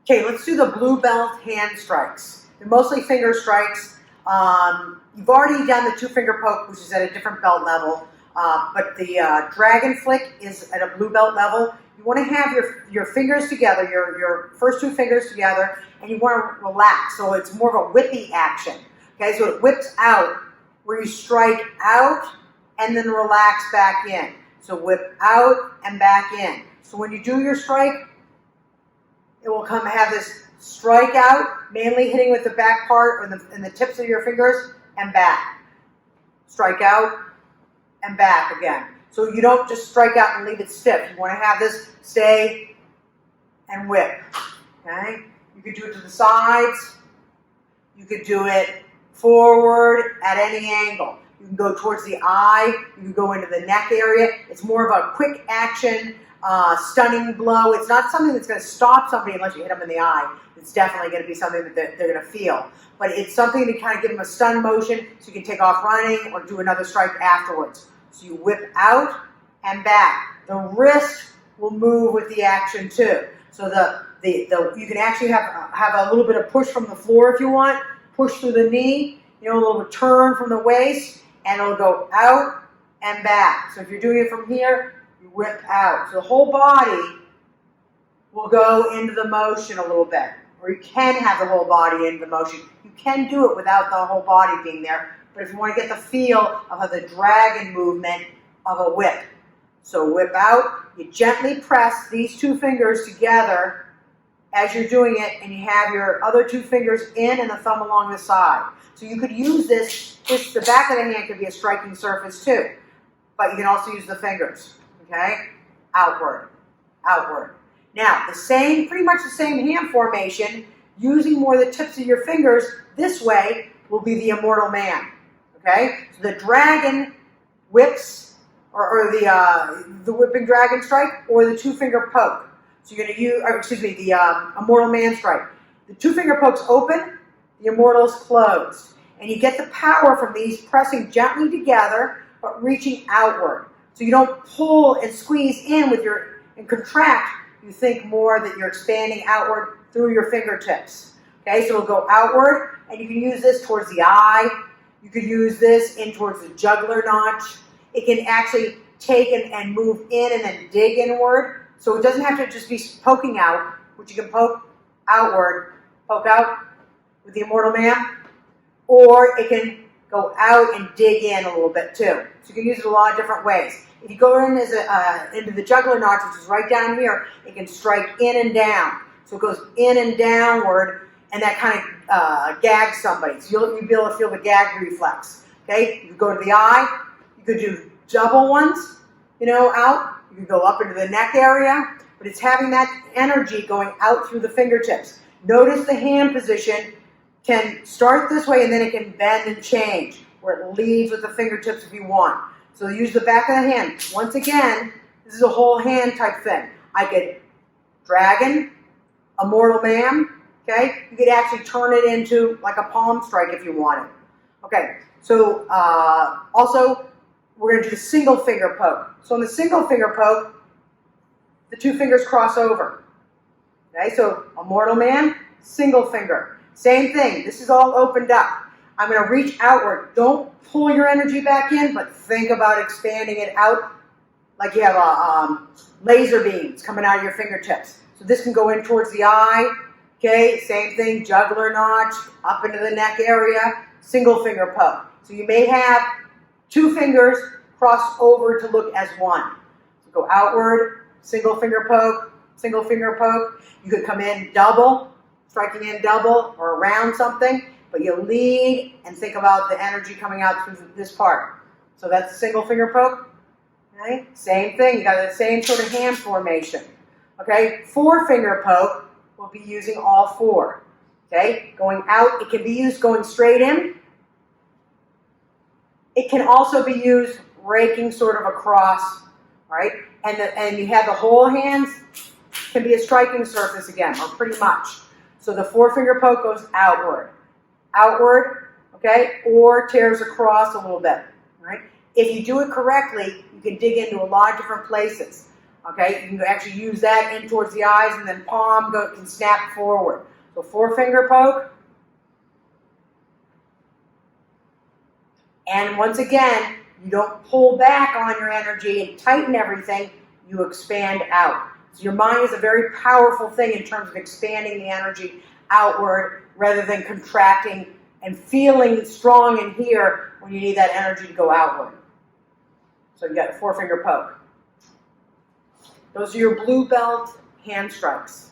Okay, let's do the Blue Belt hand strikes. They're mostly finger strikes. You've already done the 2-finger poke, which is at a different belt level, but the dragon flick is at a blue belt level. You want to have your fingers together, your first 2 fingers together, and you want to relax. So it's more of a whippy action. Okay, so it whips out where you strike out and then relax back in. So whip out and back in. So when you do your strike, it will have this strike out, mainly hitting with the back part or the tips of your fingers and back. Strike out and back again. So you don't just strike out and leave it stiff. You want to have this stay and whip. Okay? You could do it to the sides. You could do it forward at any angle. You can go towards the eye. You can go into the neck area. It's more of a quick action, stunning blow. It's not something that's going to stop somebody unless you hit them in the eye. It's definitely going to be something that they're going to feel. But it's something to kind of give them a stun motion so you can take off running or do another strike afterwards. So you whip out and back. The wrist will move with the action too. So you can actually have a little bit of push from the floor if you want. Push through the knee, a little turn from the waist, and it'll go out and back. So if you're doing it from here, you whip out. So the whole body will go into the motion a little bit. Or you can have the whole body into the motion. You can do it without the whole body being there. But if you want to get the feel of the dragon movement of a whip. So whip out, you gently press these 2 fingers together as you're doing it, and you have your other 2 fingers in and the thumb along the side. So you could use this, the back of the hand could be a striking surface too. But you can also use the fingers, okay? Outward, outward. Now, pretty much the same hand formation, using more the tips of your fingers this way will be the immortal man, okay? So the dragon whips, or the whipping dragon strike, or the 2-finger poke. So you're going to use, the immortal man strike. The 2-finger poke's open, the immortal's closed. And you get the power from these pressing gently together, but reaching outward. So you don't pull and squeeze in and contract. You think more that you're expanding outward through your fingertips. Okay, so it'll go outward, and you can use this towards the eye. You could use this in towards the jugular notch. It can actually take and move in and then dig inward. So it doesn't have to just be poking out, which you can poke outward, poke out with the immortal man, or it can go out and dig in a little bit too. So you can use it a lot of different ways. If you go in into the jugular notch, which is right down here, it can strike in and down. So it goes in and downward, and that kind of gags somebody. So you'll be able to feel the gag reflex. Okay, you could go to the eye. You could do double ones, out. You can go up into the neck area, but it's having that energy going out through the fingertips. Notice the hand position can start this way, and then it can bend and change, where it leads with the fingertips if you want. So use the back of the hand. Once again, this is a whole hand type thing. I could dragon, immortal man, okay? You could actually turn it into like a palm strike if you wanted. Okay, so also, we're going to do the single finger poke. So in the single finger poke, the 2 fingers cross over. Okay, so immortal man, single finger. Same thing. This is all opened up. I'm going to reach outward. Don't pull your energy back in, but think about expanding it out like you have laser beams coming out of your fingertips. So this can go in towards the eye. Okay, same thing, jugular notch, up into the neck area, single finger poke. So you may have 2 fingers cross over to look as one. So go outward, single finger poke, single finger poke. You could come in double, striking in double or around something, but you lead and think about the energy coming out through this part. So that's a single finger poke. Okay, same thing. You got the same sort of hand formation. Okay, 4-finger poke, we'll be using all 4. Okay, going out, it can be used going straight in. It can also be used raking sort of across, right? And you have the whole hands can be a striking surface again, or pretty much. So the 4-finger poke goes outward, okay, or tears across a little bit, right? If you do it correctly, you can dig into a lot of different places. Okay, you can actually use that in towards the eyes, and then palm can snap forward. So 4-finger poke. And once again, you don't pull back on your energy and tighten everything, you expand out. So your mind is a very powerful thing in terms of expanding the energy outward rather than contracting and feeling strong in here when you need that energy to go outward. So you got a 4-finger poke. Those are your blue belt hand strikes.